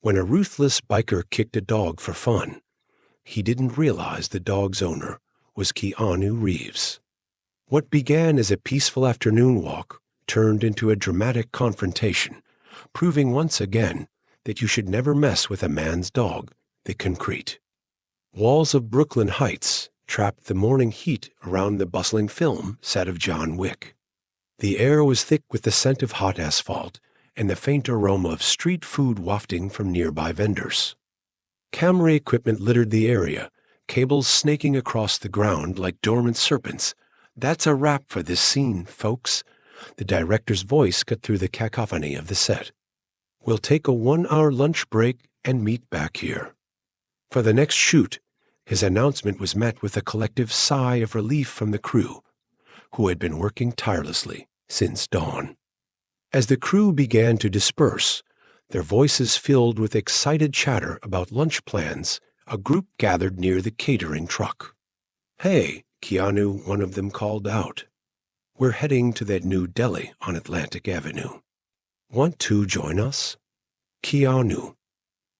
when a ruthless biker kicked a dog for fun. He didn't realize the dog's owner was Keanu Reeves. What began as a peaceful afternoon walk turned into a dramatic confrontation, proving once again that you should never mess with a man's dog, the concrete. Walls of Brooklyn Heights trapped the morning heat around the bustling film set of John Wick. The air was thick with the scent of hot asphalt and the faint aroma of street food wafting from nearby vendors. Camera equipment littered the area, cables snaking across the ground like dormant serpents. "That's a wrap for this scene, folks." The director's voice cut through the cacophony of the set. "We'll take a 1-hour lunch break and meet back here." For the next shoot, his announcement was met with a collective sigh of relief from the crew, who had been working tirelessly since dawn. As the crew began to disperse, their voices filled with excited chatter about lunch plans, a group gathered near the catering truck. "Hey," Keanu, one of them called out. "We're heading to that new deli on Atlantic Avenue. Want to join us?" Keanu.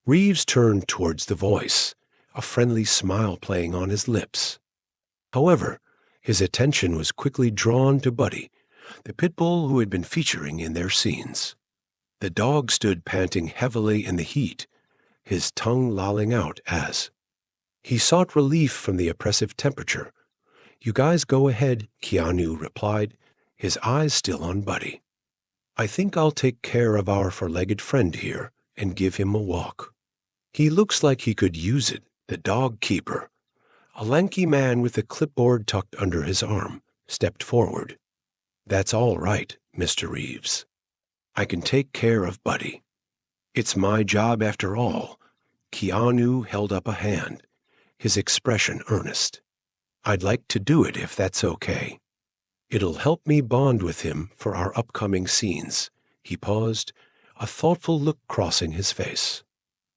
Reeves turned towards the voice, a friendly smile playing on his lips. However, his attention was quickly drawn to Buddy, the pit bull who had been featuring in their scenes. The dog stood panting heavily in the heat, his tongue lolling out as he sought relief from the oppressive temperature. "You guys go ahead," Keanu replied, his eyes still on Buddy. "I think I'll take care of our four-legged friend here and give him a walk. He looks like he could use it," the dog keeper, a lanky man with a clipboard tucked under his arm, stepped forward. "That's all right, Mr. Reeves. I can take care of Buddy. It's my job after all." Keanu held up a hand, his expression earnest. "I'd like to do it if that's okay. It'll help me bond with him for our upcoming scenes." He paused, a thoughtful look crossing his face.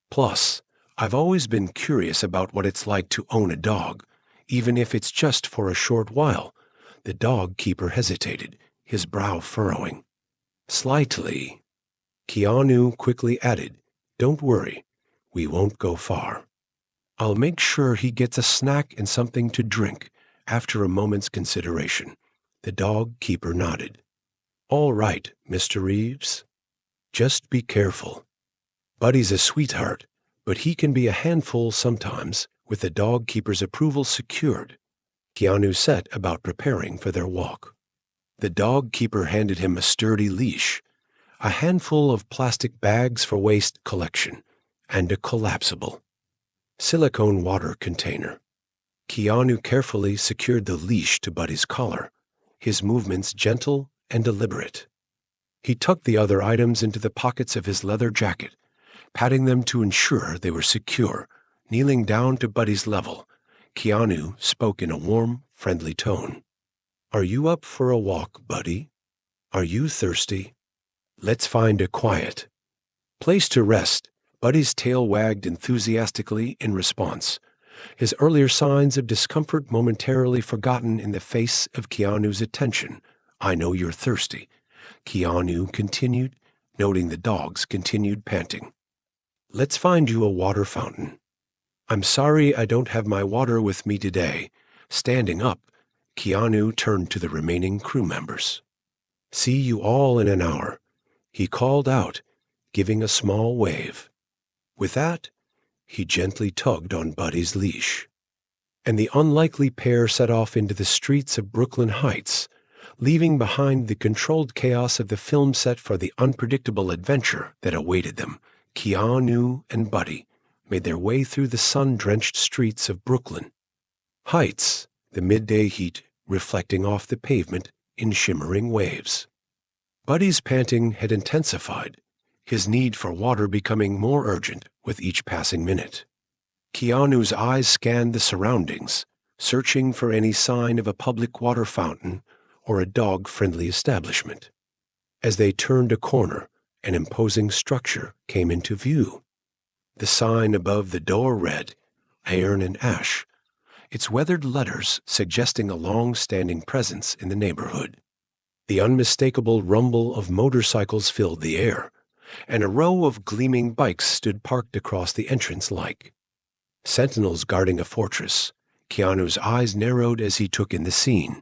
"Plus, I've always been curious about what it's like to own a dog, even if it's just for a short while." The dog keeper hesitated, his brow furrowing. "Slightly." Keanu quickly added, "Don't worry, we won't go far. I'll make sure he gets a snack and something to drink." After a moment's consideration, the dog keeper nodded. "All right, Mr. Reeves. Just be careful. Buddy's a sweetheart, but he can be a handful sometimes." With the dog keeper's approval secured, Keanu set about preparing for their walk. The dog keeper handed him a sturdy leash, a handful of plastic bags for waste collection, and a collapsible silicone water container. Keanu carefully secured the leash to Buddy's collar, his movements gentle and deliberate. He tucked the other items into the pockets of his leather jacket, patting them to ensure they were secure. Kneeling down to Buddy's level, Keanu spoke in a warm, friendly tone. "Are you up for a walk, Buddy? Are you thirsty? Let's find a quiet place to rest." Buddy's tail wagged enthusiastically in response, his earlier signs of discomfort momentarily forgotten in the face of Keanu's attention. "I know you're thirsty," Keanu continued, noting the dog's continued panting. "Let's find you a water fountain." "I'm sorry I don't have my water with me today." Standing up, Keanu turned to the remaining crew members. "See you all in an hour," he called out, giving a small wave. With that, he gently tugged on Buddy's leash, and the unlikely pair set off into the streets of Brooklyn Heights, leaving behind the controlled chaos of the film set for the unpredictable adventure that awaited them. Keanu and Buddy made their way through the sun-drenched streets of Brooklyn Heights, the midday heat reflecting off the pavement in shimmering waves. Buddy's panting had intensified, his need for water becoming more urgent with each passing minute. Keanu's eyes scanned the surroundings, searching for any sign of a public water fountain or a dog-friendly establishment. As they turned a corner, an imposing structure came into view. The sign above the door read, "Iron and Ash," its weathered letters suggesting a long-standing presence in the neighborhood. The unmistakable rumble of motorcycles filled the air, and a row of gleaming bikes stood parked across the entrance like sentinels guarding a fortress. Keanu's eyes narrowed as he took in the scene,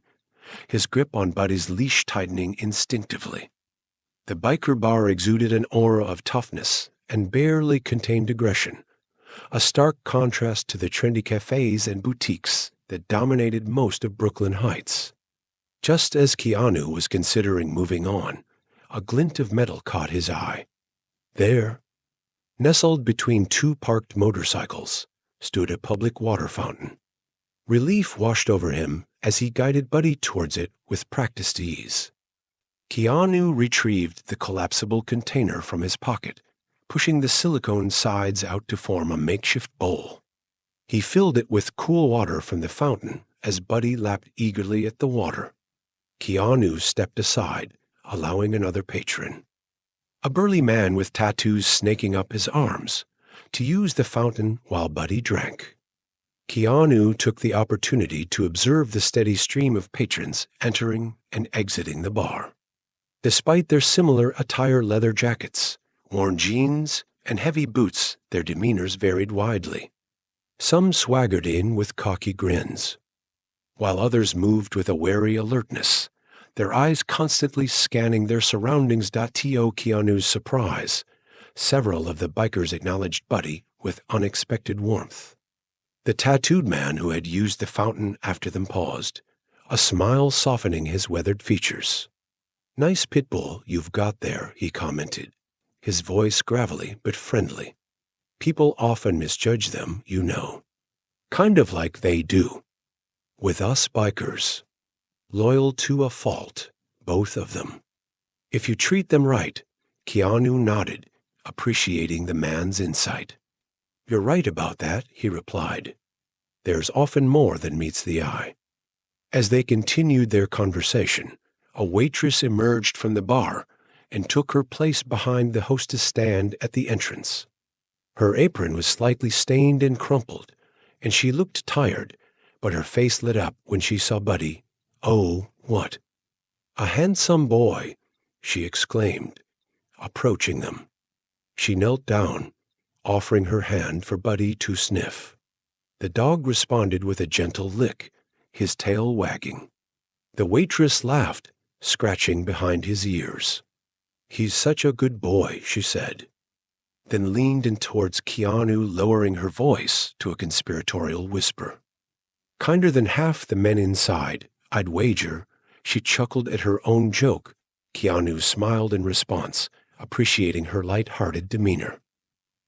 his grip on Buddy's leash tightening instinctively. The biker bar exuded an aura of toughness and barely contained aggression, a stark contrast to the trendy cafes and boutiques that dominated most of Brooklyn Heights. Just as Keanu was considering moving on, a glint of metal caught his eye. There, nestled between two parked motorcycles, stood a public water fountain. Relief washed over him as he guided Buddy towards it with practiced ease. Keanu retrieved the collapsible container from his pocket, pushing the silicone sides out to form a makeshift bowl. He filled it with cool water from the fountain as Buddy lapped eagerly at the water. Keanu stepped aside, allowing another patron, a burly man with tattoos snaking up his arms, to use the fountain while Buddy drank. Keanu took the opportunity to observe the steady stream of patrons entering and exiting the bar. Despite their similar attire, leather jackets, worn jeans, and heavy boots, their demeanors varied widely. Some swaggered in with cocky grins, while others moved with a wary alertness, their eyes constantly scanning their surroundings. To Keanu's surprise, several of the bikers acknowledged Buddy with unexpected warmth. The tattooed man who had used the fountain after them paused, a smile softening his weathered features. "Nice pit bull you've got there," he commented, his voice gravelly but friendly. "People often misjudge them, you know. Kind of like they do with us bikers. Loyal to a fault, both of them. If you treat them right." Keanu nodded, appreciating the man's insight. "You're right about that," he replied. "There's often more than meets the eye." As they continued their conversation, a waitress emerged from the bar and took her place behind the hostess stand at the entrance. Her apron was slightly stained and crumpled, and she looked tired, but her face lit up when she saw Buddy. "Oh, what a handsome boy!" she exclaimed, approaching them. She knelt down, offering her hand for Buddy to sniff. The dog responded with a gentle lick, his tail wagging. The waitress laughed, scratching behind his ears. "He's such a good boy," she said, then leaned in towards Keanu, lowering her voice to a conspiratorial whisper. "Kinder than half the men inside, I'd wager." She chuckled at her own joke. Keanu smiled in response, appreciating her light-hearted demeanor.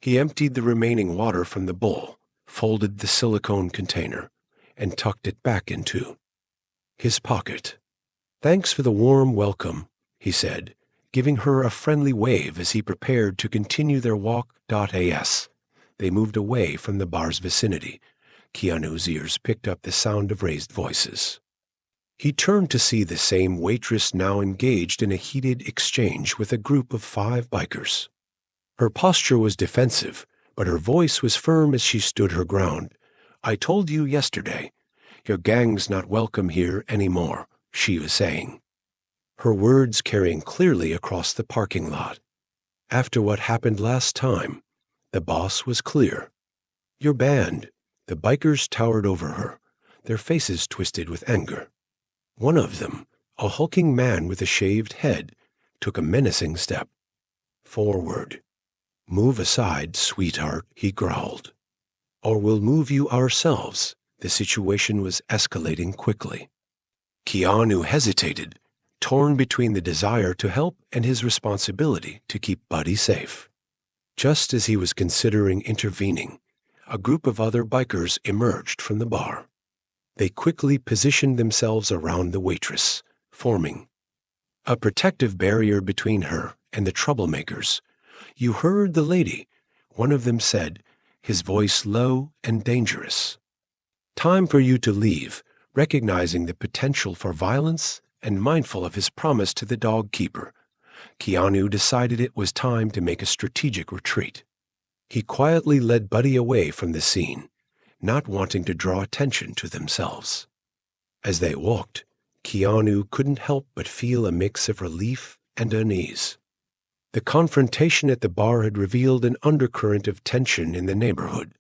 He emptied the remaining water from the bowl, folded the silicone container, and tucked it back into his pocket. "Thanks for the warm welcome," he said, giving her a friendly wave as he prepared to continue their walk. As they moved away from the bar's vicinity, Keanu's ears picked up the sound of raised voices. He turned to see the same waitress now engaged in a heated exchange with a group of 5 bikers. Her posture was defensive, but her voice was firm as she stood her ground. "I told you yesterday, your gang's not welcome here anymore," she was saying, her words carrying clearly across the parking lot. After what happened last time, the boss was clear. "You're banned." The bikers towered over her, their faces twisted with anger. One of them, a hulking man with a shaved head, took a menacing step forward. "Move aside, sweetheart," he growled, "or we'll move you ourselves." The situation was escalating quickly. Keanu hesitated, torn between the desire to help and his responsibility to keep Buddy safe. Just as he was considering intervening, a group of other bikers emerged from the bar. They quickly positioned themselves around the waitress, forming a protective barrier between her and the troublemakers. "You heard the lady," one of them said, his voice low and dangerous. "Time for you to leave." Recognizing the potential for violence and mindful of his promise to the dog keeper, Keanu decided it was time to make a strategic retreat. He quietly led Buddy away from the scene, not wanting to draw attention to themselves. As they walked, Keanu couldn't help but feel a mix of relief and unease. The confrontation at the bar had revealed an undercurrent of tension in the neighborhood,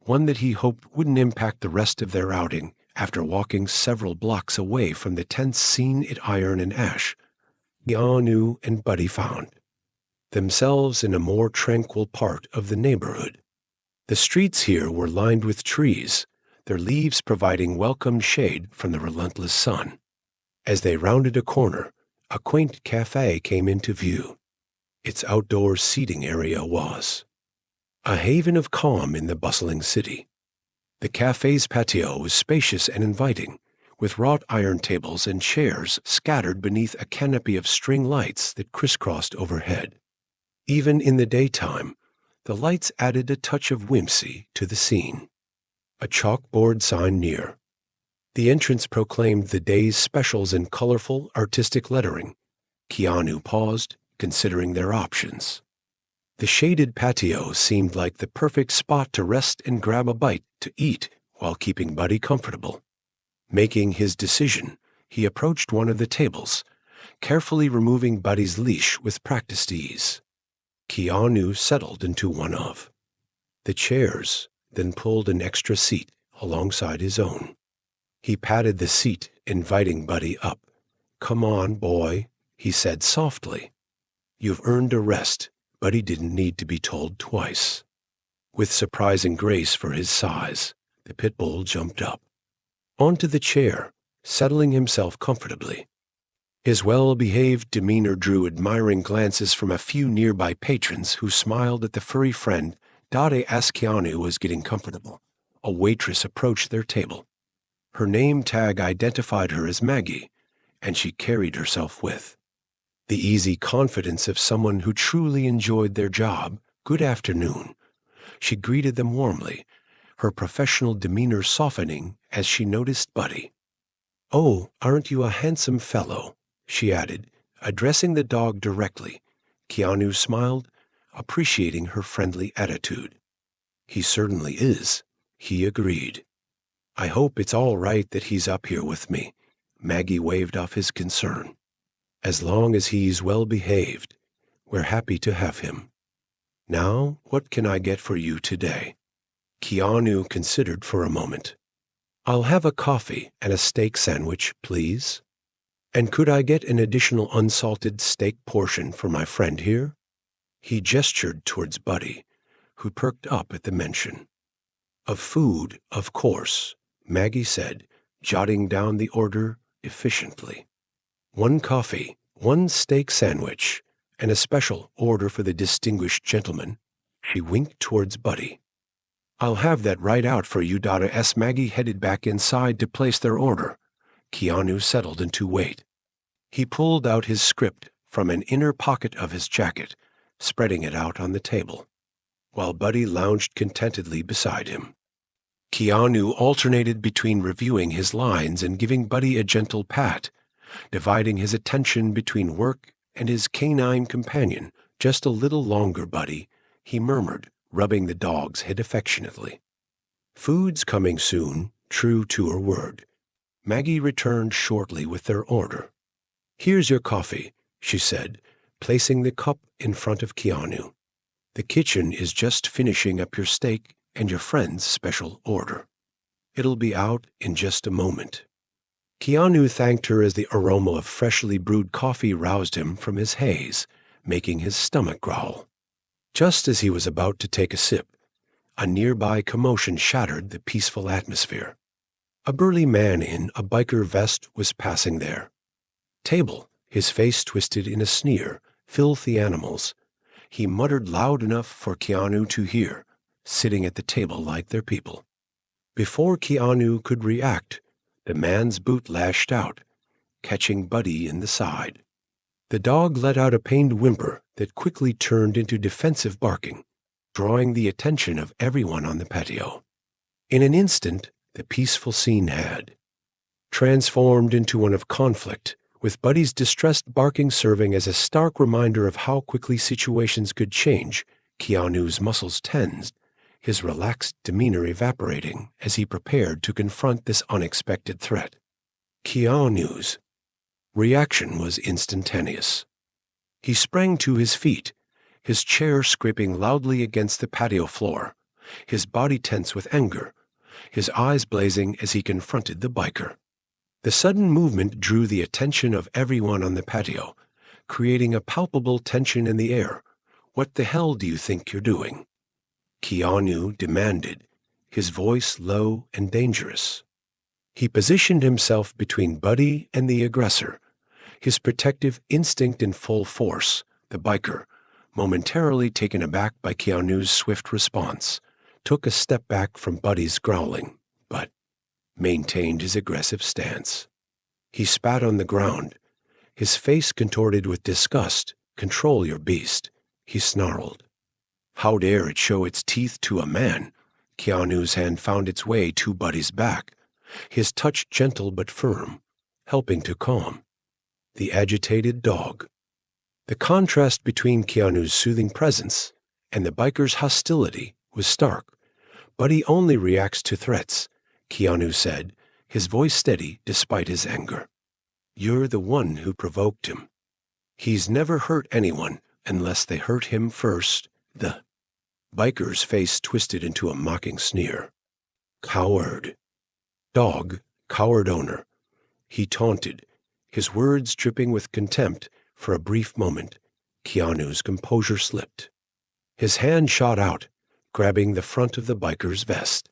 one that he hoped wouldn't impact the rest of their outing. After walking several blocks away from the tense scene at Iron and Ash, Keanu and Buddy found themselves in a more tranquil part of the neighborhood. The streets here were lined with trees, their leaves providing welcome shade from the relentless sun. As they rounded a corner, a quaint cafe came into view. Its outdoor seating area was a haven of calm in the bustling city. The cafe's patio was spacious and inviting, with wrought iron tables and chairs scattered beneath a canopy of string lights that crisscrossed overhead. Even in the daytime, the lights added a touch of whimsy to the scene. A chalkboard sign near the entrance proclaimed the day's specials in colorful, artistic lettering. Keanu paused, considering their options. The shaded patio seemed like the perfect spot to rest and grab a bite to eat while keeping Buddy comfortable. Making his decision, he approached one of the tables, carefully removing Buddy's leash with practiced ease. Keanu settled into one of the chairs, then pulled an extra seat alongside his own. He patted the seat, inviting Buddy up. "Come on, boy," he said softly. "You've earned a rest." Buddy didn't need to be told twice. With surprising grace for his size, the pit bull jumped up onto the chair, settling himself comfortably. His well-behaved demeanor drew admiring glances from a few nearby patrons who smiled at the furry friend. As Keanu was getting comfortable, a waitress approached their table. Her name tag identified her as Maggie, and she carried herself with the easy confidence of someone who truly enjoyed their job. "Good afternoon." She greeted them warmly, her professional demeanor softening as she noticed Buddy. "Oh, aren't you a handsome fellow?" she added, addressing the dog directly. Keanu smiled, appreciating her friendly attitude. "He certainly is," he agreed. "I hope it's all right that he's up here with me." Maggie waved off his concern. "As long as he's well behaved, we're happy to have him. Now, what can I get for you today?" Keanu considered for a moment. "I'll have a coffee and a steak sandwich, please. And could I get an additional unsalted steak portion for my friend here?" He gestured towards Buddy, who perked up at the mention. "Of food, of course," Maggie said, jotting down the order efficiently. "One coffee, one steak sandwich, and a special order for the distinguished gentleman." She winked towards Buddy. "I'll have that right out for you." As Maggie headed back inside to place their order, Keanu settled into wait. He pulled out his script from an inner pocket of his jacket, spreading it out on the table, while Buddy lounged contentedly beside him. Keanu alternated between reviewing his lines and giving Buddy a gentle pat, dividing his attention between work and his canine companion. "Just a little longer, Buddy," he murmured, rubbing the dog's head affectionately. "Food's coming soon," true to her word. Maggie returned shortly with their order. "Here's your coffee," she said, placing the cup in front of Keanu. "The kitchen is just finishing up your steak and your friend's special order. It'll be out in just a moment." Keanu thanked her as the aroma of freshly brewed coffee roused him from his haze, making his stomach growl. Just as he was about to take a sip, a nearby commotion shattered the peaceful atmosphere. A burly man in a biker vest was passing their table, his face twisted in a sneer. "Filthy animals," he muttered loud enough for Keanu to hear, sitting at the table like their people. Before Keanu could react, the man's boot lashed out, catching Buddy in the side. The dog let out a pained whimper that quickly turned into defensive barking, drawing the attention of everyone on the patio. In an instant, the peaceful scene had transformed into one of conflict, with Buddy's distressed barking serving as a stark reminder of how quickly situations could change. Keanu's muscles tensed, his relaxed demeanor evaporating as he prepared to confront this unexpected threat. Keanu's reaction was instantaneous. He sprang to his feet, his chair scraping loudly against the patio floor, his body tense with anger, his eyes blazing as he confronted the biker. The sudden movement drew the attention of everyone on the patio, creating a palpable tension in the air. "What the hell do you think you're doing?" Keanu demanded, his voice low and dangerous. He positioned himself between Buddy and the aggressor, his protective instinct in full force. The biker, momentarily taken aback by Keanu's swift response, took a step back from Buddy's growling, but maintained his aggressive stance. He spat on the ground, his face contorted with disgust. "Control your beast," he snarled. How dare it show its teeth to a man? Keanu's hand found its way to Buddy's back, his touch gentle but firm, helping to calm the agitated dog. The contrast between Keanu's soothing presence and the biker's hostility was stark. "Buddy only reacts to threats," Keanu said, his voice steady despite his anger. "You're the one who provoked him. He's never hurt anyone unless they hurt him first." The biker's face twisted into a mocking sneer. "Coward. Dog, coward owner," he taunted, his words dripping with contempt. For a brief moment, Keanu's composure slipped. His hand shot out, grabbing the front of the biker's vest.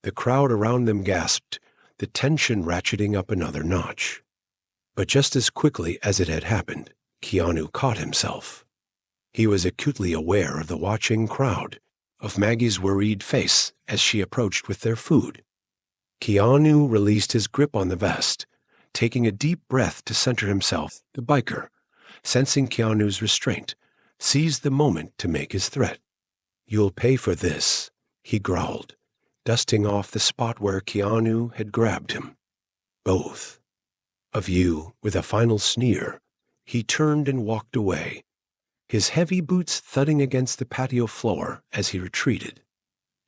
The crowd around them gasped, the tension ratcheting up another notch. But just as quickly as it had happened, Keanu caught himself. He was acutely aware of the watching crowd, of Maggie's worried face as she approached with their food. Keanu released his grip on the vest, taking a deep breath to center himself. The biker, sensing Keanu's restraint, seized the moment to make his threat. "You'll pay for this," he growled, dusting off the spot where Keanu had grabbed him. "Both of you." With a final sneer, he turned and walked away, his heavy boots thudding against the patio floor as he retreated.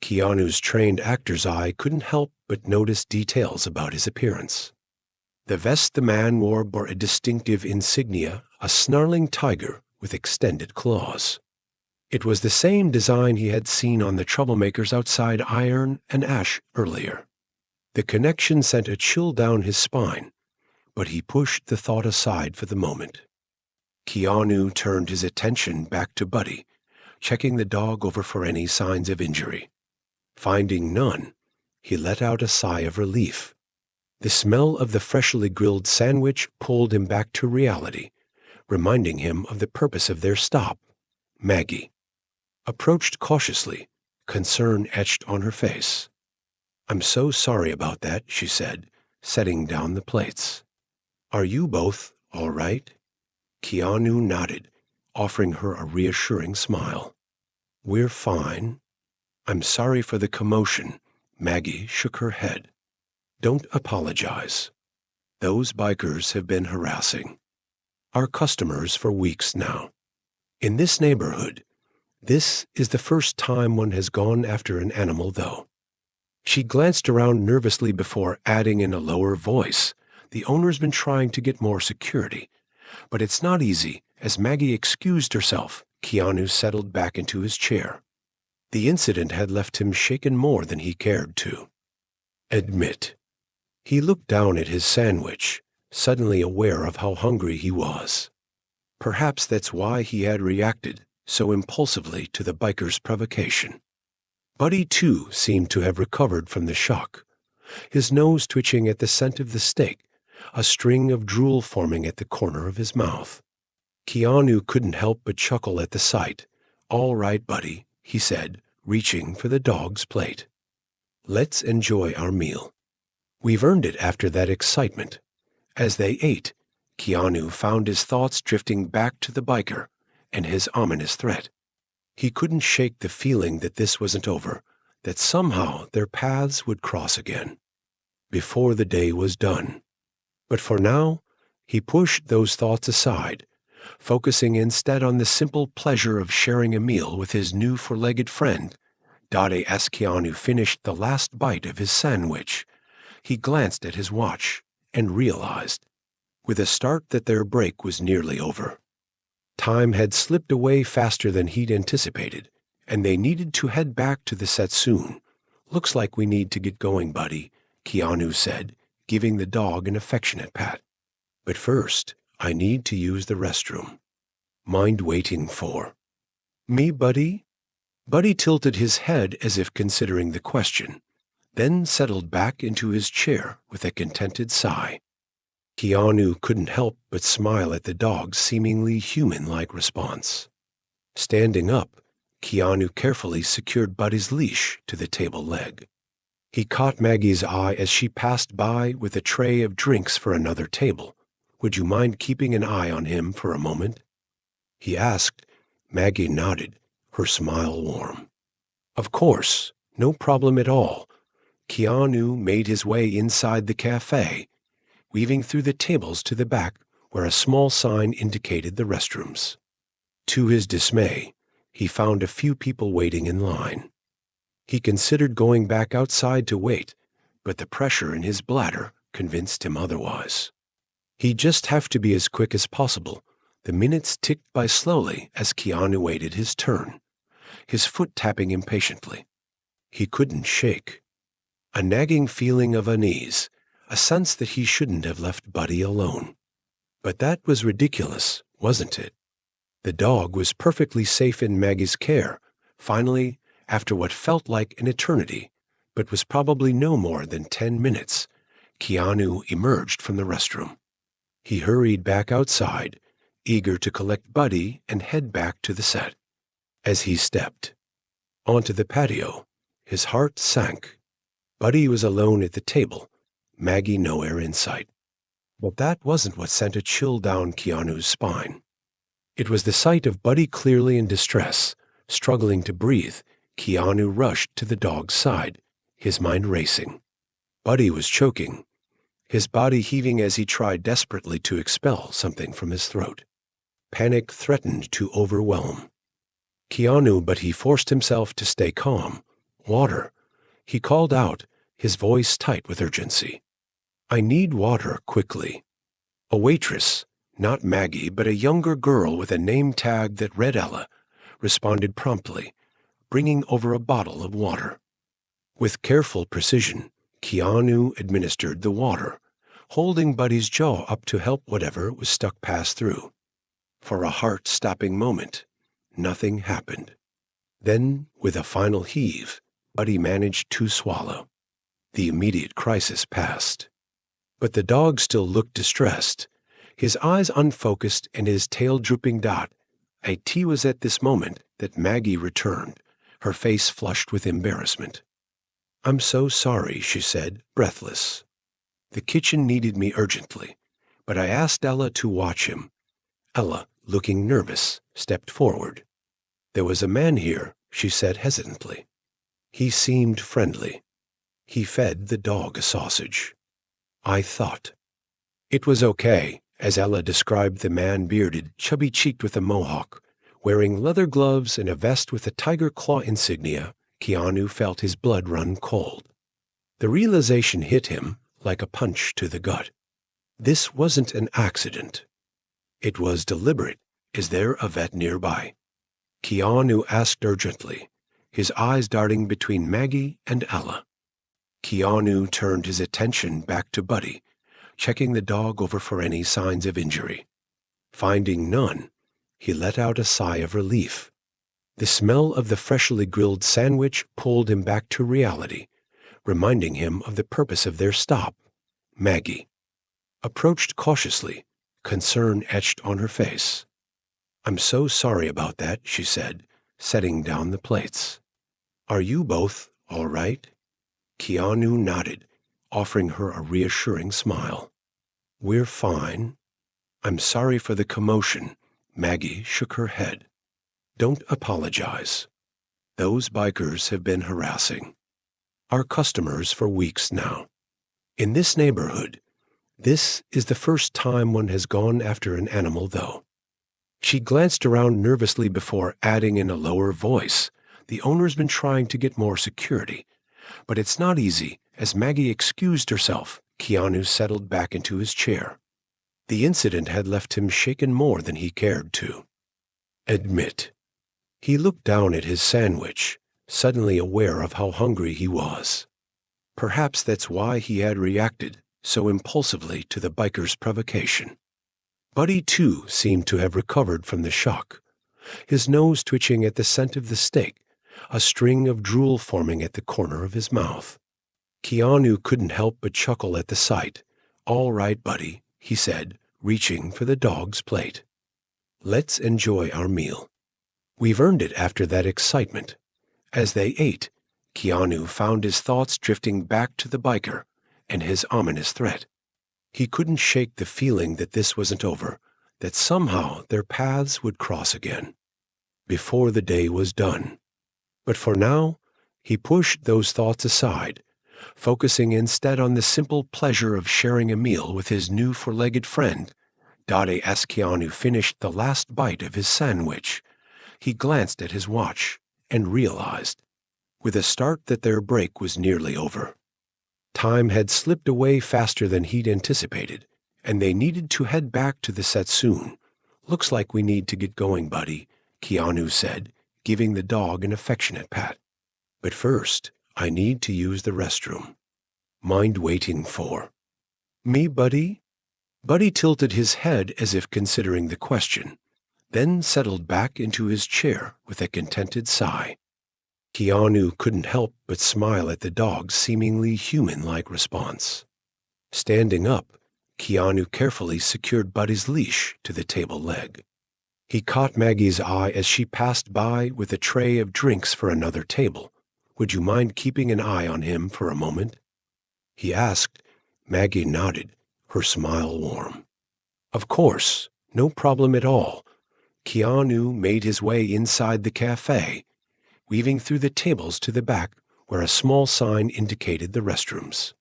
Keanu's trained actor's eye couldn't help but notice details about his appearance. The vest the man wore bore a distinctive insignia, a snarling tiger with extended claws. It was the same design he had seen on the troublemakers outside Iron and Ash earlier. The connection sent a chill down his spine, but he pushed the thought aside for the moment. Keanu turned his attention back to Buddy, checking the dog over for any signs of injury. Finding none, he let out a sigh of relief. The smell of the freshly grilled sandwich pulled him back to reality, reminding him of the purpose of their stop. Maggie approached cautiously, concern etched on her face. "I'm so sorry about that," she said, setting down the plates. "Are you both all right?" Keanu nodded, offering her a reassuring smile. "We're fine." "I'm sorry for the commotion." Maggie shook her head. "Don't apologize. Those bikers have been harassing our customers for weeks now. In this neighborhood, this is the first time one has gone after an animal, though." She glanced around nervously before adding in a lower voice, "The owner's been trying to get more security, but it's not easy." As Maggie excused herself, Keanu settled back into his chair. The incident had left him shaken more than he cared to admit. He looked down at his sandwich, suddenly aware of how hungry he was. Perhaps that's why he had reacted so impulsively to the biker's provocation. Buddy, too, seemed to have recovered from the shock, his nose twitching at the scent of the steak, a string of drool forming at the corner of his mouth. Keanu couldn't help but chuckle at the sight. "All right, Buddy," he said, reaching for the dog's plate. "Let's enjoy our meal. We've earned it." After that excitement, as they ate, Keanu found his thoughts drifting back to the biker and his ominous threat. He couldn't shake the feeling that this wasn't over, that somehow their paths would cross again before the day was done. But for now, he pushed those thoughts aside, focusing instead on the simple pleasure of sharing a meal with his new four-legged friend. As Keanu finished the last bite of his sandwich, he glanced at his watch and realized, with a start, that their break was nearly over. Time had slipped away faster than he'd anticipated, and they needed to head back to the set soon. "Looks like we need to get going, buddy," Keanu said, giving the dog an affectionate pat. "But first, I need to use the restroom. Mind waiting for me, buddy?" Buddy tilted his head as if considering the question, then settled back into his chair with a contented sigh. Keanu couldn't help but smile at the dog's seemingly human-like response. Standing up, Keanu carefully secured Buddy's leash to the table leg. He caught Maggie's eye as she passed by with a tray of drinks for another table. "Would you mind keeping an eye on him for a moment?" he asked. Maggie nodded, her smile warm. "Of course, no problem at all." Keanu made his way inside the cafe, weaving through the tables to the back where a small sign indicated the restrooms. To his dismay, he found a few people waiting in line. He considered going back outside to wait, but the pressure in his bladder convinced him otherwise. He'd just have to be as quick as possible. The minutes ticked by slowly as Keanu waited his turn, his foot tapping impatiently. He couldn't shake. A nagging feeling of unease, a sense that he shouldn't have left Buddy alone. But that was ridiculous, wasn't it? The dog was perfectly safe in Maggie's care. Finally, after what felt like an eternity, but was probably no more than 10 minutes, Keanu emerged from the restroom. He hurried back outside, eager to collect Buddy and head back to the set. As he stepped onto the patio, his heart sank. Buddy was alone at the table, Maggie nowhere in sight. But that wasn't what sent a chill down Keanu's spine. It was the sight of Buddy clearly in distress, struggling to breathe. Keanu rushed to the dog's side, his mind racing. Buddy was choking, his body heaving as he tried desperately to expel something from his throat. Panic threatened to overwhelm Keanu, but he forced himself to stay calm. "Water," he called out, his voice tight with urgency. "I need water, quickly." A waitress, not Maggie, but a younger girl with a name tag that read Ella, responded promptly, bringing over a bottle of water. With careful precision, Keanu administered the water, holding Buddy's jaw up to help whatever was stuck pass through. For a heart-stopping moment, nothing happened. Then, with a final heave, Buddy managed to swallow. The immediate crisis passed. But the dog still looked distressed, his eyes unfocused and his tail drooping. It was at this moment that Maggie returned, her face flushed with embarrassment. "I'm so sorry," she said, breathless. "The kitchen needed me urgently, but I asked Ella to watch him." Ella, looking nervous, stepped forward. "There was a man here," she said hesitantly. "He seemed friendly. He fed the dog a sausage." "I thought." It was okay, as Ella described the man, bearded, chubby-cheeked with a mohawk, wearing leather gloves and a vest with a tiger claw insignia. Keanu felt his blood run cold. The realization hit him like a punch to the gut. This wasn't an accident. It was deliberate. "Is there a vet nearby?" Keanu asked urgently, his eyes darting between Maggie and Ella. Keanu turned his attention back to Buddy, checking the dog over for any signs of injury. Finding none, he let out a sigh of relief. The smell of the freshly grilled sandwich pulled him back to reality, reminding him of the purpose of their stop. Maggie approached cautiously, concern etched on her face. "I'm so sorry about that," she said, setting down the plates. "Are you both all right?" Keanu nodded, offering her a reassuring smile. "We're fine." "I'm sorry for the commotion." Maggie shook her head. "Don't apologize. Those bikers have been harassing our customers for weeks now. In this neighborhood, this is the first time one has gone after an animal, though." She glanced around nervously before adding in a lower voice, "The owner's been trying to get more security, but it's not easy." As Maggie excused herself, Keanu settled back into his chair. The incident had left him shaken more than he cared to. Admit. He looked down at his sandwich, suddenly aware of how hungry he was. Perhaps that's why he had reacted so impulsively to the biker's provocation. Buddy, too, seemed to have recovered from the shock, his nose twitching at the scent of the steak, a string of drool forming at the corner of his mouth. Keanu couldn't help but chuckle at the sight. "All right, Buddy," he said, reaching for the dog's plate. "Let's enjoy our meal. We've earned it after that excitement." As they ate, Keanu found his thoughts drifting back to the biker and his ominous threat. He couldn't shake the feeling that this wasn't over, that somehow their paths would cross again, before the day was done. But for now, he pushed those thoughts aside, focusing instead on the simple pleasure of sharing a meal with his new four-legged friend. As Keanu finished the last bite of his sandwich, he glanced at his watch and realized, with a start, that their break was nearly over. Time had slipped away faster than he'd anticipated, and they needed to head back to the set soon. "Looks like we need to get going, Buddy," Keanu said, giving the dog an affectionate pat. "But first, I need to use the restroom." "Mind waiting for me, Buddy?" Buddy tilted his head as if considering the question, then settled back into his chair with a contented sigh. Keanu couldn't help but smile at the dog's seemingly human-like response. Standing up, Keanu carefully secured Buddy's leash to the table leg. He caught Maggie's eye as she passed by with a tray of drinks for another table. "Would you mind keeping an eye on him for a moment?" he asked. Maggie nodded, her smile warm. "Of course, no problem at all." Keanu made his way inside the cafe, weaving through the tables to the back where a small sign indicated the restrooms.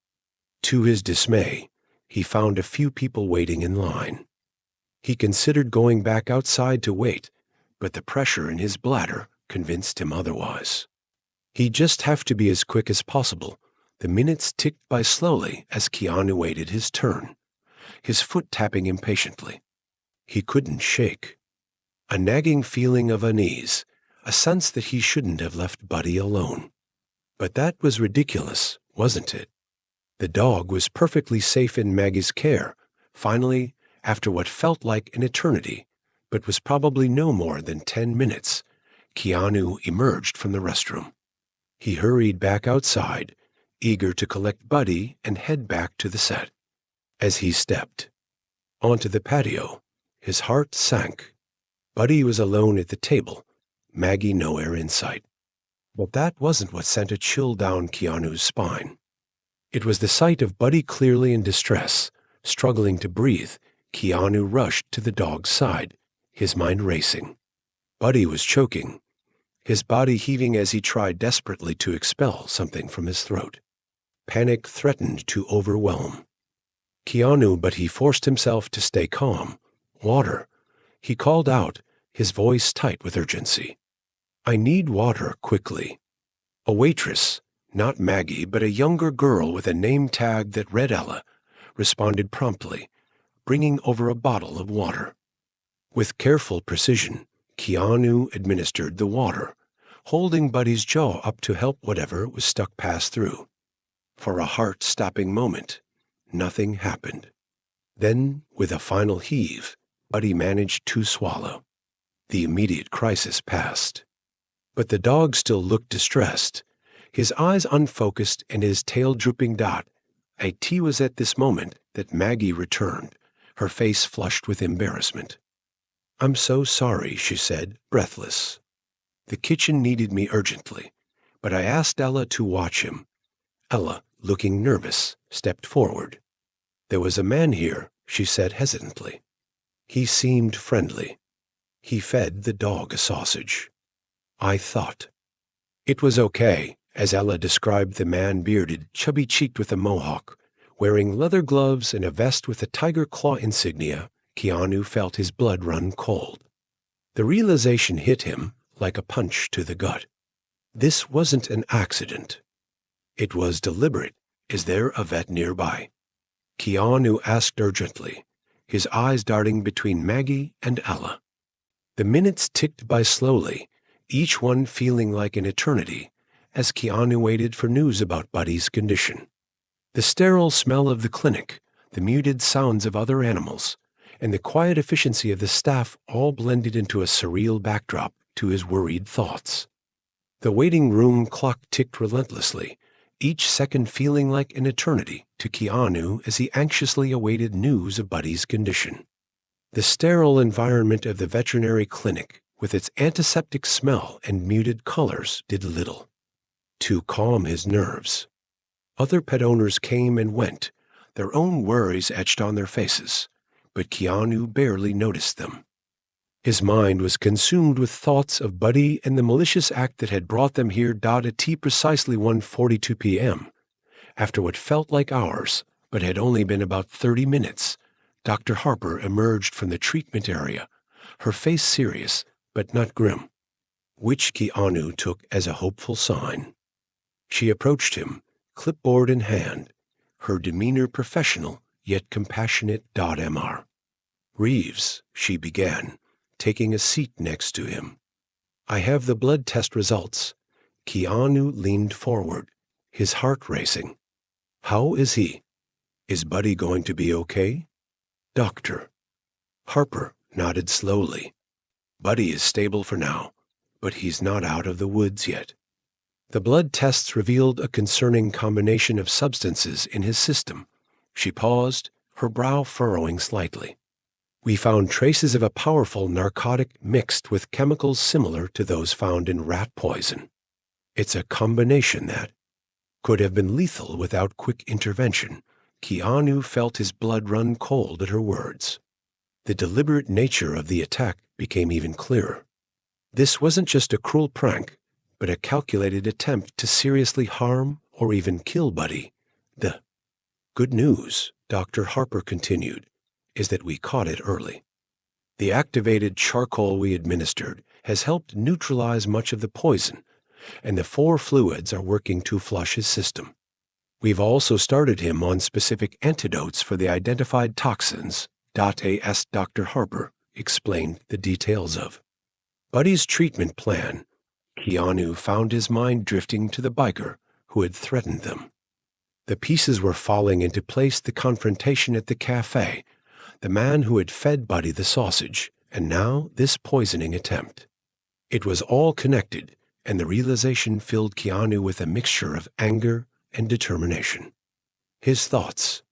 To his dismay, he found a few people waiting in line. He considered going back outside to wait, but the pressure in his bladder convinced him otherwise. He'd just have to be as quick as possible. The minutes ticked by slowly as Keanu waited his turn, his foot tapping impatiently. He couldn't shake. A nagging feeling of unease, a sense that he shouldn't have left Buddy alone. But that was ridiculous, wasn't it? The dog was perfectly safe in Maggie's care. Finally, after what felt like an eternity, but was probably no more than 10 minutes, Keanu emerged from the restroom. He hurried back outside, eager to collect Buddy and head back to the set. As he stepped onto the patio, his heart sank. Buddy was alone at the table, Maggie nowhere in sight. But that wasn't what sent a chill down Keanu's spine. It was the sight of Buddy clearly in distress, struggling to breathe. Keanu rushed to the dog's side, his mind racing. Buddy was choking, his body heaving as he tried desperately to expel something from his throat. Panic threatened to overwhelm Keanu, but he forced himself to stay calm. "Water," he called out, his voice tight with urgency. "I need water, quickly." A waitress, not Maggie, but a younger girl with a name tag that read Ella, responded promptly, bringing over a bottle of water. With careful precision, Keanu administered the water, holding Buddy's jaw up to help whatever was stuck pass through. For a heart-stopping moment, nothing happened. Then, with a final heave, Buddy managed to swallow. The immediate crisis passed. But the dog still looked distressed, his eyes unfocused and his tail drooping. It was at this moment that Maggie returned, her face flushed with embarrassment. "I'm so sorry," she said, breathless. "The kitchen needed me urgently, but I asked Ella to watch him." Ella, looking nervous, stepped forward. "There was a man here," she said hesitantly. "He seemed friendly. He fed the dog a sausage." "I thought." It was okay, as Ella described the man, bearded, chubby-cheeked with a mohawk, wearing leather gloves and a vest with a tiger claw insignia. Keanu felt his blood run cold. The realization hit him like a punch to the gut. This wasn't an accident. It was deliberate. "Is there a vet nearby?" Keanu asked urgently, his eyes darting between Maggie and Ella. The minutes ticked by slowly, each one feeling like an eternity, as Keanu waited for news about Buddy's condition. The sterile smell of the clinic, the muted sounds of other animals, and the quiet efficiency of the staff all blended into a surreal backdrop to his worried thoughts. The waiting room clock ticked relentlessly, each second feeling like an eternity to Keanu as he anxiously awaited news of Buddy's condition. The sterile environment of the veterinary clinic, with its antiseptic smell and muted colors, did little to calm his nerves. Other pet owners came and went, their own worries etched on their faces, but Keanu barely noticed them. His mind was consumed with thoughts of Buddy and the malicious act that had brought them here. At precisely 1:42 p.m. After what felt like hours, but had only been about 30 minutes, Dr. Harper emerged from the treatment area, her face serious but not grim, which Keanu took as a hopeful sign. She approached him, clipboard in hand, her demeanor professional yet compassionate. Mr. Reeves, she began, taking a seat next to him. I have the blood test results. Keanu leaned forward, his heart racing. How is he? Is Buddy going to be okay? Doctor Harper nodded slowly. Buddy is stable for now, but he's not out of the woods yet. The blood tests revealed a concerning combination of substances in his system. She paused, her brow furrowing slightly. We found traces of a powerful narcotic mixed with chemicals similar to those found in rat poison. It's a combination that could have been lethal without quick intervention. Keanu felt his blood run cold at her words. The deliberate nature of the attack became even clearer. This wasn't just a cruel prank, but a calculated attempt to seriously harm or even kill Buddy. The good news, Dr. Harper continued, is that we caught it early. The activated charcoal we administered has helped neutralize much of the poison, and the 4 fluids are working to flush his system. We've also started him on specific antidotes for the identified toxins. As Dr. Harper explained the details of Buddy's treatment plan. Keanu found his mind drifting to the biker who had threatened them. The pieces were falling into place: the confrontation at the cafe, the man who had fed Buddy the sausage, and now this poisoning attempt. It was all connected, and the realization filled Keanu with a mixture of anger and determination. His thoughts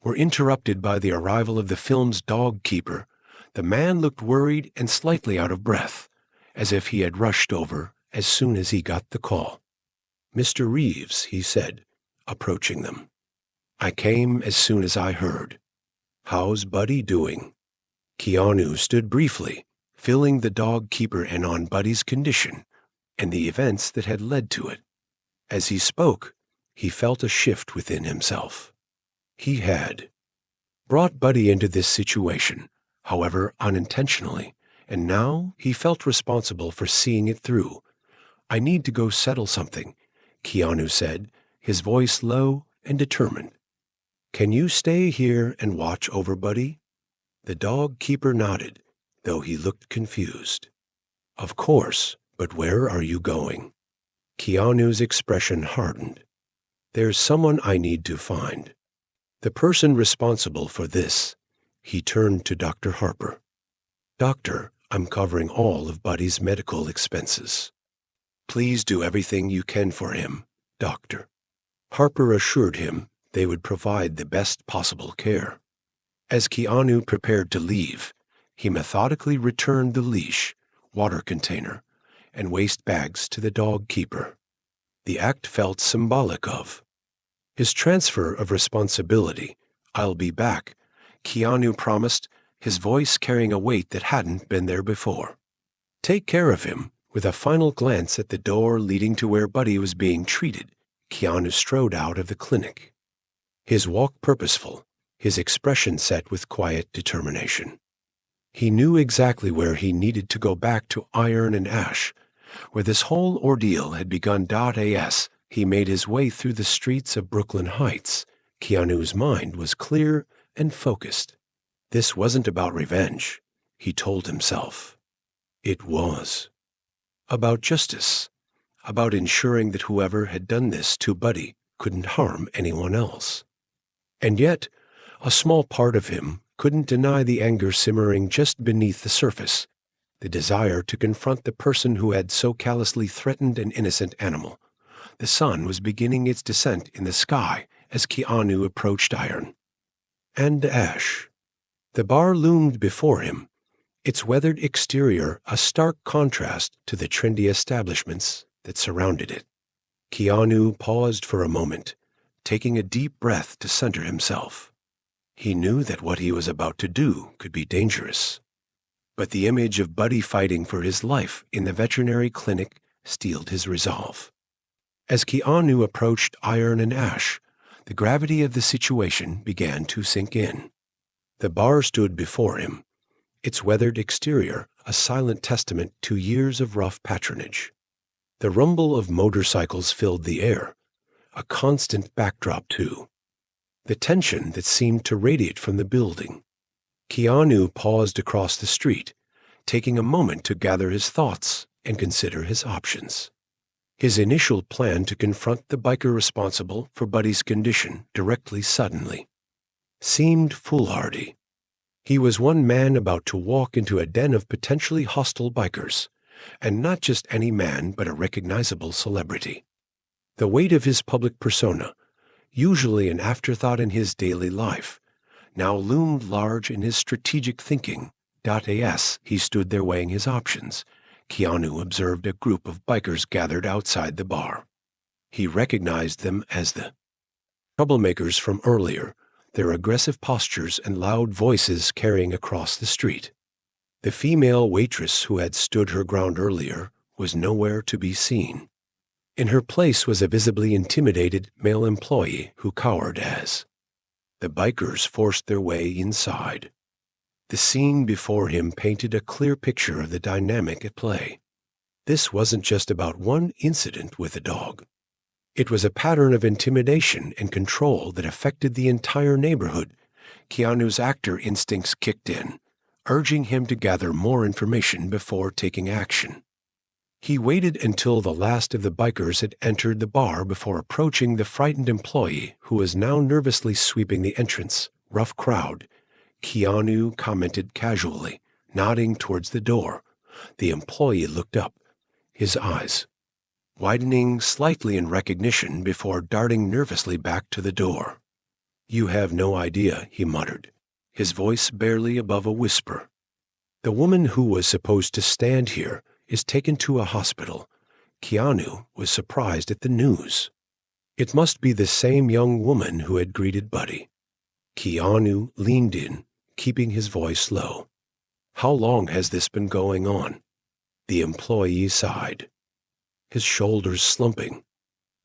were interrupted by the arrival of the film's dog keeper. The man looked worried and slightly out of breath, as if he had rushed over as soon as he got the call. Mr. Reeves, he said, approaching them. I came as soon as I heard. How's Buddy doing? Keanu stood briefly, filling the dog keeper in on Buddy's condition and the events that had led to it. As he spoke, he felt a shift within himself. He had brought Buddy into this situation, however unintentionally, and now he felt responsible for seeing it through. I need to go settle something, Keanu said, his voice low and determined. Can you stay here and watch over Buddy? The dog keeper nodded, though he looked confused. Of course, but where are you going? Keanu's expression hardened. There's someone I need to find. The person responsible for this. He turned to Dr. Harper. Doctor, I'm covering all of Buddy's medical expenses. Please do everything you can for him, Doctor. Harper assured him they would provide the best possible care. As Keanu prepared to leave, he methodically returned the leash, water container, and waste bags to the dog keeper. The act felt symbolic of his transfer of responsibility. I'll be back, Keanu promised, his voice carrying a weight that hadn't been there before. Take care of him. With a final glance at the door leading to where Buddy was being treated, Keanu strode out of the clinic. His walk purposeful, his expression set with quiet determination. He knew exactly where he needed to go, back to Iron and Ash, where this whole ordeal had begun. As he made his way through the streets of Brooklyn Heights, Keanu's mind was clear and focused. This wasn't about revenge, he told himself. It was about justice, about ensuring that whoever had done this to Buddy couldn't harm anyone else. And yet, a small part of him couldn't deny the anger simmering just beneath the surface, the desire to confront the person who had so callously threatened an innocent animal. The sun was beginning its descent in the sky as Keanu approached Iron. And Ash. The bar loomed before him, its weathered exterior a stark contrast to the trendy establishments that surrounded it. Keanu paused for a moment, taking a deep breath to center himself. He knew that what he was about to do could be dangerous. But the image of Buddy fighting for his life in the veterinary clinic steeled his resolve. As Keanu approached Iron and Ash, the gravity of the situation began to sink in. The bar stood before him, its weathered exterior a silent testament to years of rough patronage. The rumble of motorcycles filled the air, a constant backdrop too. The tension that seemed to radiate from the building. Keanu paused across the street, taking a moment to gather his thoughts and consider his options. His initial plan to confront the biker responsible for Buddy's condition directly suddenly seemed foolhardy. He was one man about to walk into a den of potentially hostile bikers, and not just any man but a recognizable celebrity. The weight of his public persona, usually an afterthought in his daily life, now loomed large in his strategic thinking. As he stood there weighing his options, Keanu observed a group of bikers gathered outside the bar. He recognized them as the troublemakers from earlier, their aggressive postures and loud voices carrying across the street. The female waitress who had stood her ground earlier was nowhere to be seen. In her place was a visibly intimidated male employee who cowered as the bikers forced their way inside. The scene before him painted a clear picture of the dynamic at play. This wasn't just about one incident with a dog. It was a pattern of intimidation and control that affected the entire neighborhood. Keanu's actor instincts kicked in, urging him to gather more information before taking action. He waited until the last of the bikers had entered the bar before approaching the frightened employee who was now nervously sweeping the entrance. Rough crowd. Keanu commented casually, nodding towards the door. The employee looked up, his eyes widening slightly in recognition before darting nervously back to the door. "You have no idea," he muttered, his voice barely above a whisper. "The woman who was supposed to stand here is taken to a hospital." Keanu was surprised at the news. It must be the same young woman who had greeted Buddy. Keanu leaned in, keeping his voice low. "How long has this been going on?" The employee sighed, his shoulders slumping.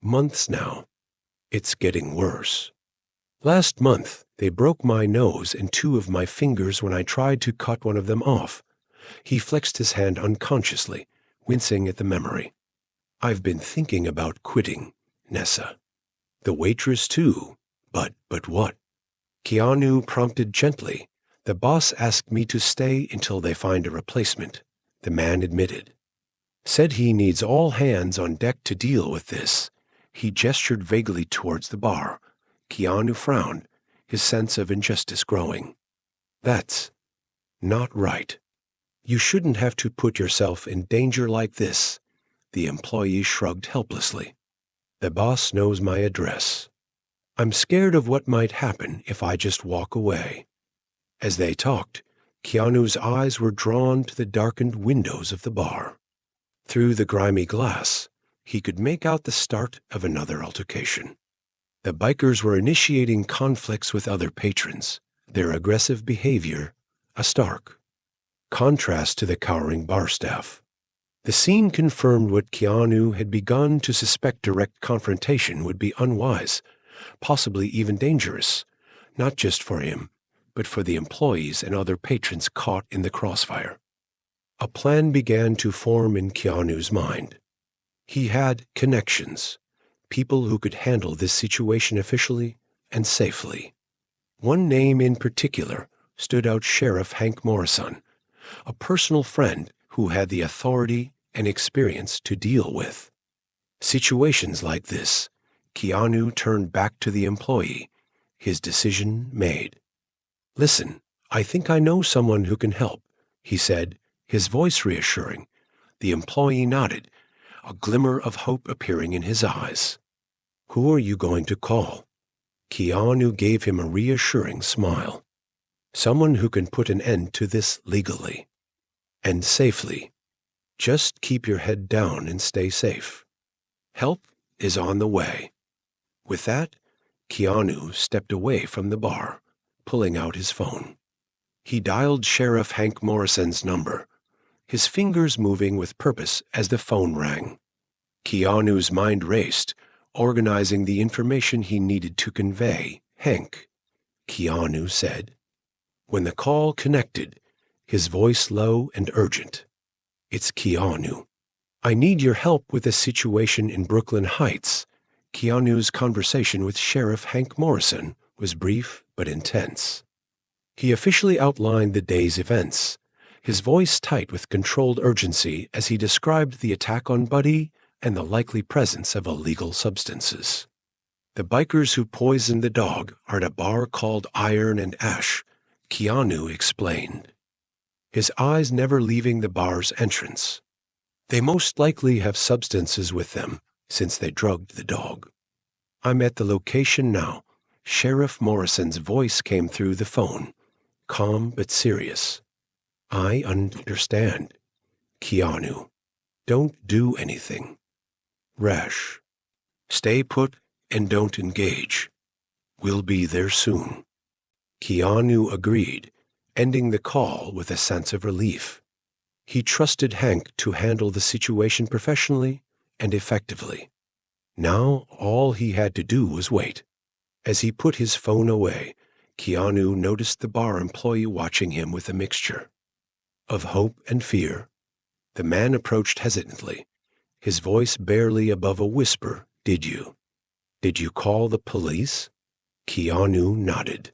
"Months now. It's getting worse. Last month, they broke my nose and 2 of my fingers when I tried to cut one of them off." He flexed his hand unconsciously, wincing at the memory. "I've been thinking about quitting, Nessa. The waitress too. But what?" Keanu prompted gently. "The boss asked me to stay until they find a replacement," the man admitted. "Said he needs all hands on deck to deal with this." He gestured vaguely towards the bar. Keanu frowned, his sense of injustice growing. "That's not right. You shouldn't have to put yourself in danger like this." The employee shrugged helplessly. "The boss knows my address. I'm scared of what might happen if I just walk away." As they talked, Keanu's eyes were drawn to the darkened windows of the bar. Through the grimy glass, he could make out the start of another altercation. The bikers were initiating conflicts with other patrons, their aggressive behavior a stark contrast to the cowering bar staff. The scene confirmed what Keanu had begun to suspect: direct confrontation would be unwise, possibly even dangerous, not just for him, but for the employees and other patrons caught in the crossfire. A plan began to form in Keanu's mind. He had connections, people who could handle this situation efficiently and safely. One name in particular stood out: Sheriff Hank Morrison, a personal friend who had the authority and experience to deal with situations like this. Keanu turned back to the employee, his decision made. "Listen, I think I know someone who can help," he said, his voice reassuring. The employee nodded, a glimmer of hope appearing in his eyes. "Who are you going to call?" Keanu gave him a reassuring smile. "Someone who can put an end to this legally and safely. Just keep your head down and stay safe. Help is on the way." With that, Keanu stepped away from the bar, pulling out his phone. He dialed Sheriff Hank Morrison's number, his fingers moving with purpose as the phone rang. Keanu's mind raced, organizing the information he needed to convey. "Hank," Keanu said. When the call connected, his voice low and urgent. "It's Keanu. I need your help with a situation in Brooklyn Heights." Keanu's conversation with Sheriff Hank Morrison was brief but intense. He officially outlined the day's events, his voice tight with controlled urgency as he described the attack on Buddy and the likely presence of illegal substances. "The bikers who poisoned the dog are at a bar called Iron and Ash," Keanu explained, his eyes never leaving the bar's entrance. "They most likely have substances with them, since they drugged the dog." "I'm at the location now." Sheriff Morrison's voice came through the phone, calm but serious. "I understand, Keanu. Don't do anything rash. Stay put and don't engage. We'll be there soon." Keanu agreed, ending the call with a sense of relief. He trusted Hank to handle the situation professionally and effectively. Now all he had to do was wait. As he put his phone away, Keanu noticed the bar employee watching him with a mixture of hope and fear. The man approached hesitantly, his voice barely above a whisper. Did you call the police?" Keanu nodded.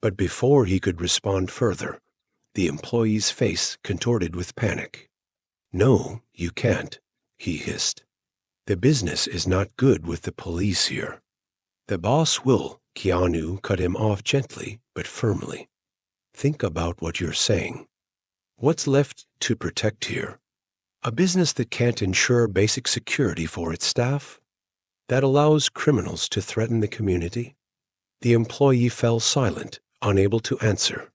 But before he could respond further, the employee's face contorted with panic. "No, you can't," he hissed. "The business is not good with the police here." "The boss will," Keanu cut him off gently but firmly. "Think about what you're saying. What's left to protect here? A business that can't ensure basic security for its staff? That allows criminals to threaten the community?" The employee fell silent, unable to answer.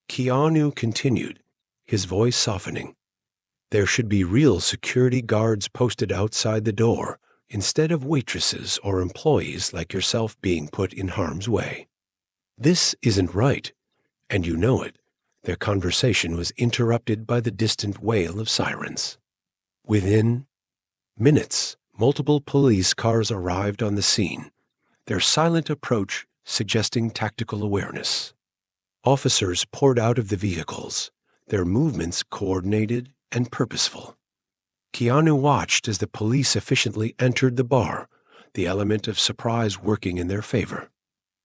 Keanu continued, his voice softening. "There should be real security guards posted outside the door, instead of waitresses or employees like yourself being put in harm's way. This isn't right, and you know it." Their conversation was interrupted by the distant wail of sirens. Within minutes, multiple police cars arrived on the scene, their silent approach suggesting tactical awareness. Officers poured out of the vehicles, their movements coordinated and purposeful. Keanu watched as the police efficiently entered the bar, the element of surprise working in their favor.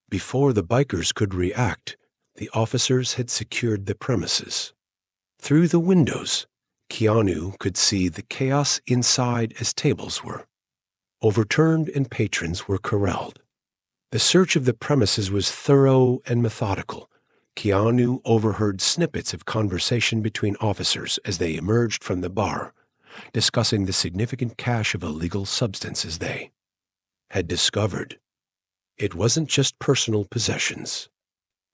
Before the bikers could react, the officers had secured the premises. Through the windows, Keanu could see the chaos inside as tables were overturned and patrons were corralled. The search of the premises was thorough and methodical. Keanu overheard snippets of conversation between officers as they emerged from the bar, discussing the significant cache of illegal substances they had discovered. It wasn't just personal possessions.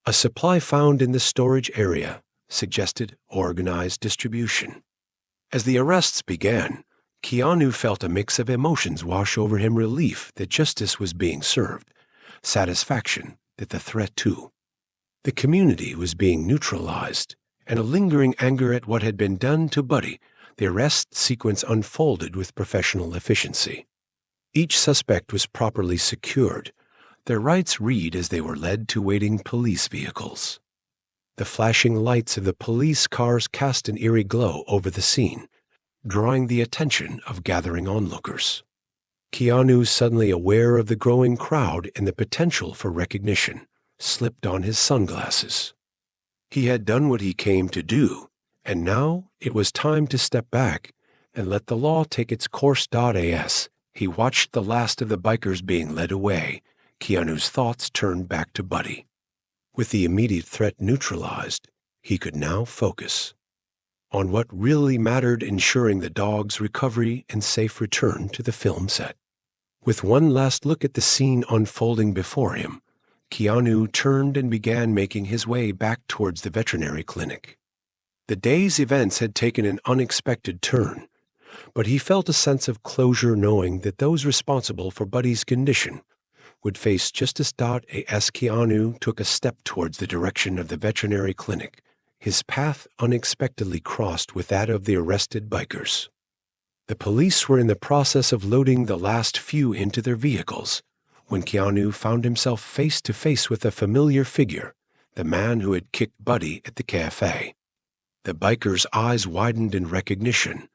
A supply found in the storage area suggested organized distribution. As the arrests began, Keanu felt a mix of emotions wash over him: relief that justice was being served, satisfaction that the threat to the community was being neutralized, and a lingering anger at what had been done to Buddy. The arrest sequence unfolded with professional efficiency. Each suspect was properly secured, their rights read as they were led to waiting police vehicles. The flashing lights of the police cars cast an eerie glow over the scene, drawing the attention of gathering onlookers. Keanu, suddenly aware of the growing crowd and the potential for recognition, slipped on his sunglasses. He had done what he came to do, And now it was time to step back and let the law take its course. As he watched the last of the bikers being led away, Keanu's thoughts turned back to Buddy. With the immediate threat neutralized, he could now focus on what really mattered, ensuring the dog's recovery and safe return to the film set. With one last look at the scene unfolding before him, Keanu turned and began making his way back towards the veterinary clinic. The day's events had taken an unexpected turn, but he felt a sense of closure knowing that those responsible for Buddy's condition would face justice. As Keanu took a step towards the direction of the veterinary clinic, his path unexpectedly crossed with that of the arrested bikers. The police were in the process of loading the last few into their vehicles when Keanu found himself face to face with a familiar figure, the man who had kicked Buddy at the cafe. The biker's eyes widened in recognition,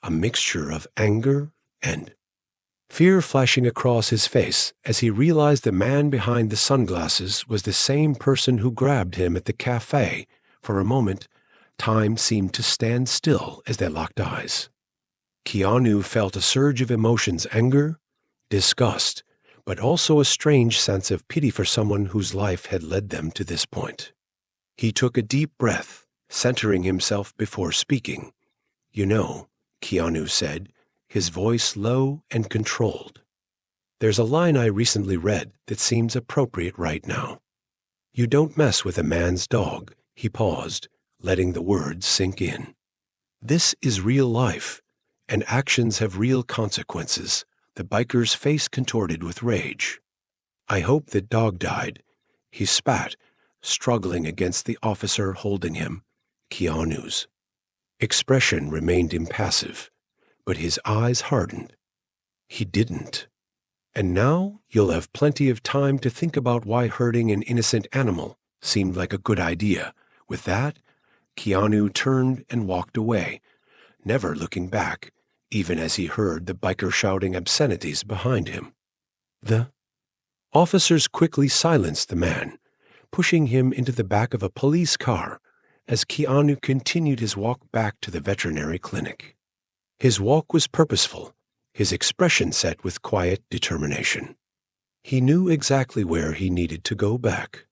a mixture of anger and fear flashing across his face as he realized the man behind the sunglasses was the same person who grabbed him at the cafe. For a moment, time seemed to stand still as they locked eyes. Keanu felt a surge of emotions: anger, disgust, but also a strange sense of pity for someone whose life had led them to this point. He took a deep breath, centering himself before speaking. "You know," Keanu said, his voice low and controlled, "there's a line I recently read that seems appropriate right now. You don't mess with a man's dog." He paused, letting the words sink in. "This is real life, and actions have real consequences." The biker's face contorted with rage. "I hope that dog died," he spat, struggling against the officer holding him. Keanu's expression remained impassive, but his eyes hardened. "He didn't. And now you'll have plenty of time to think about why hurting an innocent animal seemed like a good idea." With that, Keanu turned and walked away, never looking back, even as he heard the biker shouting obscenities behind him. The officers quickly silenced the man, pushing him into the back of a police car as Keanu continued his walk back to the veterinary clinic. His walk was purposeful, his expression set with quiet determination. He knew exactly where he needed to go back: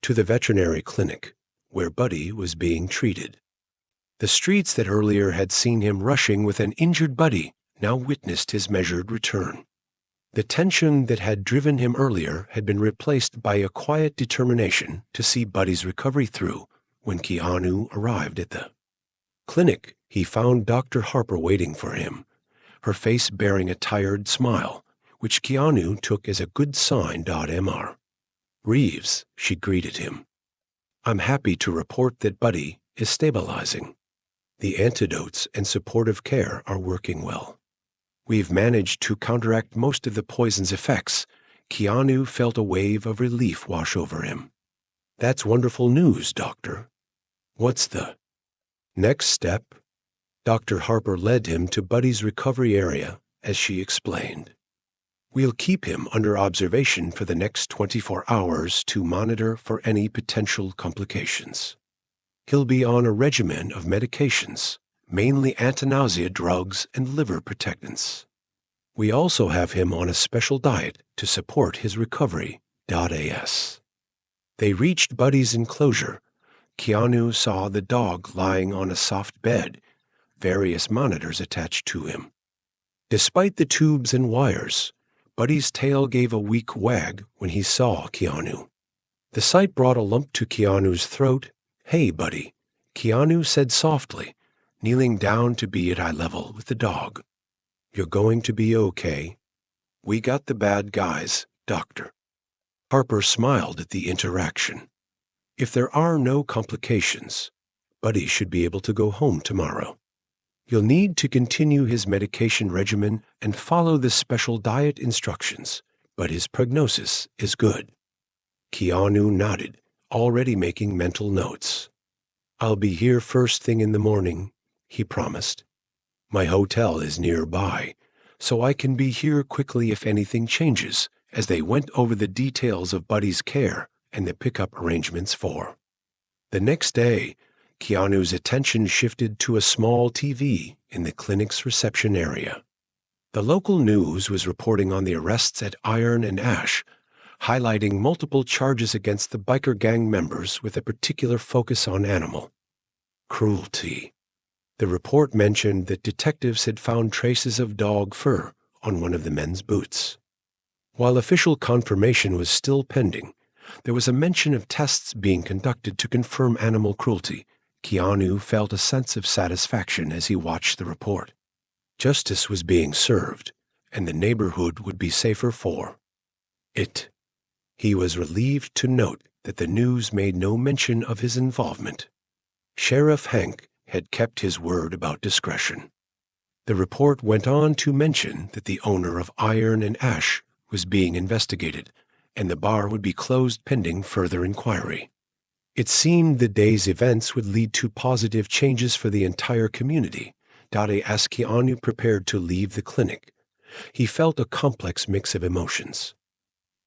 to the veterinary clinic, where Buddy was being treated. The streets that earlier had seen him rushing with an injured Buddy now witnessed his measured return. The tension that had driven him earlier had been replaced by a quiet determination to see Buddy's recovery through. When Keanu arrived at the clinic, he found Dr. Harper waiting for him, her face bearing a tired smile, which Keanu took as a good sign. Mr. Reeves, she greeted him. "I'm happy to report that Buddy is stabilizing. The antidotes and supportive care are working well. We've managed to counteract most of the poison's effects." Keanu felt a wave of relief wash over him. "That's wonderful news, Doctor. What's the next step?" Dr. Harper led him to Buddy's recovery area as she explained. "We'll keep him under observation for the next 24 hours to monitor for any potential complications. He'll be on a regimen of medications, mainly anti-nausea drugs and liver protectants. We also have him on a special diet to support his recovery." As they reached Buddy's enclosure, Keanu saw the dog lying on a soft bed, various monitors attached to him. Despite the tubes and wires, Buddy's tail gave a weak wag when he saw Keanu. The sight brought a lump to Keanu's throat. "Hey, Buddy," Keanu said softly, kneeling down to be at eye level with the dog. "You're going to be okay. We got the bad guys, Doctor." Harper smiled at the interaction. "If there are no complications, Buddy should be able to go home tomorrow. You'll need to continue his medication regimen and follow the special diet instructions, but his prognosis is good." Keanu nodded, already making mental notes. "I'll be here first thing in the morning," he promised. "My hotel is nearby, so I can be here quickly if anything changes." As they went over the details of Buddy's care and the pickup arrangements for the next day, Keanu's attention shifted to a small TV in the clinic's reception area. The local news was reporting on the arrests at Iron and Ash, highlighting multiple charges against the biker gang members with a particular focus on animal cruelty. The report mentioned that detectives had found traces of dog fur on one of the men's boots. While official confirmation was still pending, there was a mention of tests being conducted to confirm animal cruelty. Keanu felt a sense of satisfaction as he watched the report. Justice was being served, and the neighborhood would be safer for it. He was relieved to note that the news made no mention of his involvement. Sheriff Hank had kept his word about discretion. The report went on to mention that the owner of Iron and Ash was being investigated, and the bar would be closed pending further inquiry. It seemed the day's events would lead to positive changes for the entire community. As Keanu prepared to leave the clinic, he felt a complex mix of emotions.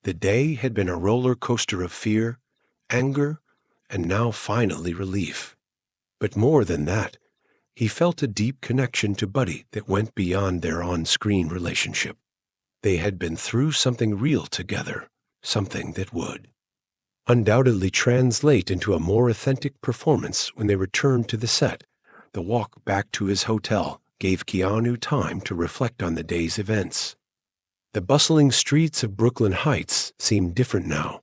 The day had been a roller coaster of fear, anger, and now finally relief. But more than that, he felt a deep connection to Buddy that went beyond their on-screen relationship. They had been through something real together, something that would undoubtedly translate into a more authentic performance when they returned to the set. The walk back to his hotel gave Keanu time to reflect on the day's events. The bustling streets of Brooklyn Heights seemed different now,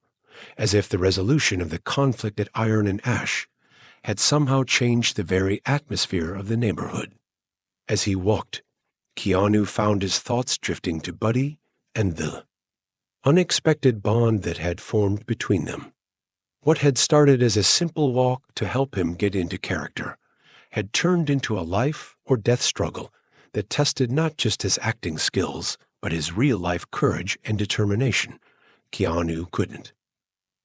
as if the resolution of the conflict at Iron and Ash had somehow changed the very atmosphere of the neighborhood. As he walked, Keanu found his thoughts drifting to Buddy and the unexpected bond that had formed between them. What had started as a simple walk to help him get into character had turned into a life or death struggle that tested not just his acting skills, but his real-life courage and determination. Keanu couldn't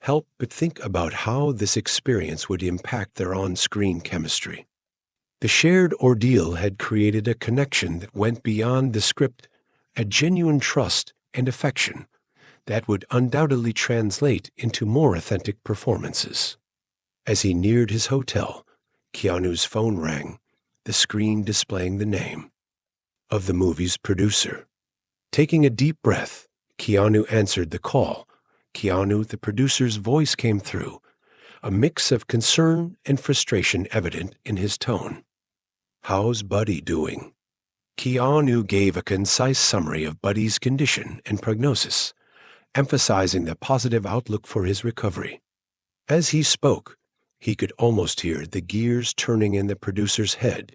help but think about how this experience would impact their on-screen chemistry. The shared ordeal had created a connection that went beyond the script, a genuine trust and affection that would undoubtedly translate into more authentic performances. As he neared his hotel, Keanu's phone rang, the screen displaying the name of the movie's producer. Taking a deep breath, Keanu answered the call. Keanu, the producer's voice came through, a mix of concern and frustration evident in his tone. "How's Buddy doing?" Keanu gave a concise summary of Buddy's condition and prognosis, emphasizing the positive outlook for his recovery. As he spoke, he could almost hear the gears turning in the producer's head,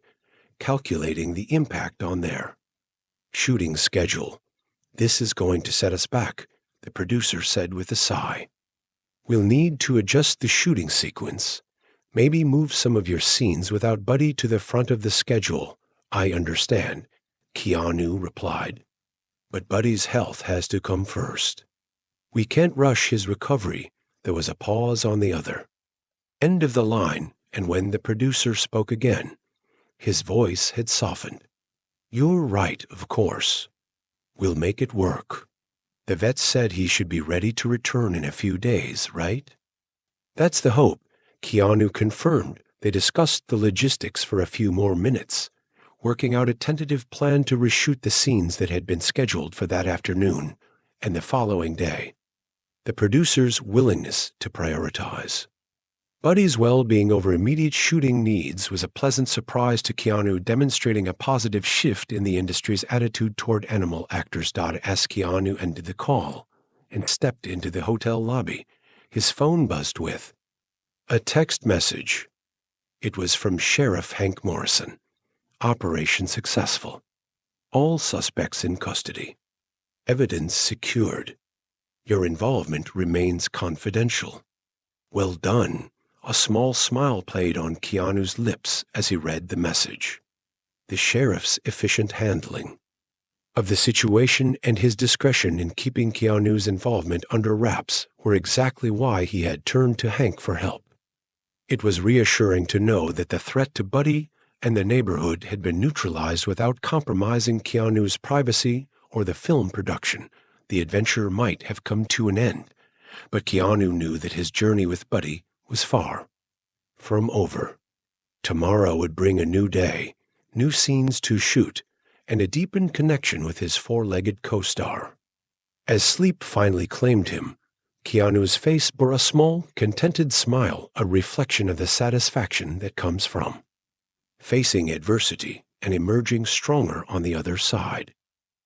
calculating the impact on their shooting schedule. "This is going to set us back," the producer said with a sigh. "We'll need to adjust the shooting sequence. Maybe move some of your scenes without Buddy to the front of the schedule." "I understand," Keanu replied. "But Buddy's health has to come first. We can't rush his recovery." There was a pause on the other end of the line, and when the producer spoke again, his voice had softened. "You're right, of course. We'll make it work. The vet said he should be ready to return in a few days, right?" "That's the hope," Keanu confirmed. They discussed the logistics for a few more minutes, working out a tentative plan to reshoot the scenes that had been scheduled for that afternoon and the following day. The producer's willingness to prioritize Buddy's well-being over immediate shooting needs was a pleasant surprise to Keanu, demonstrating a positive shift in the industry's attitude toward animal actors. As Keanu ended the call and stepped into the hotel lobby, his phone buzzed with a text message. It was from Sheriff Hank Morrison. "Operation successful. All suspects in custody. Evidence secured. Your involvement remains confidential." "Well done." A small smile played on Keanu's lips as he read the message. The sheriff's efficient handling of the situation and his discretion in keeping Keanu's involvement under wraps were exactly why he had turned to Hank for help. It was reassuring to know that the threat to Buddy and the neighborhood had been neutralized without compromising Keanu's privacy or the film production. The adventure might have come to an end, but Keanu knew that his journey with Buddy was far from over. Tomorrow would bring a new day, new scenes to shoot, and a deepened connection with his four-legged co-star. As sleep finally claimed him, Keanu's face bore a small, contented smile, a reflection of the satisfaction that comes from facing adversity and emerging stronger on the other side.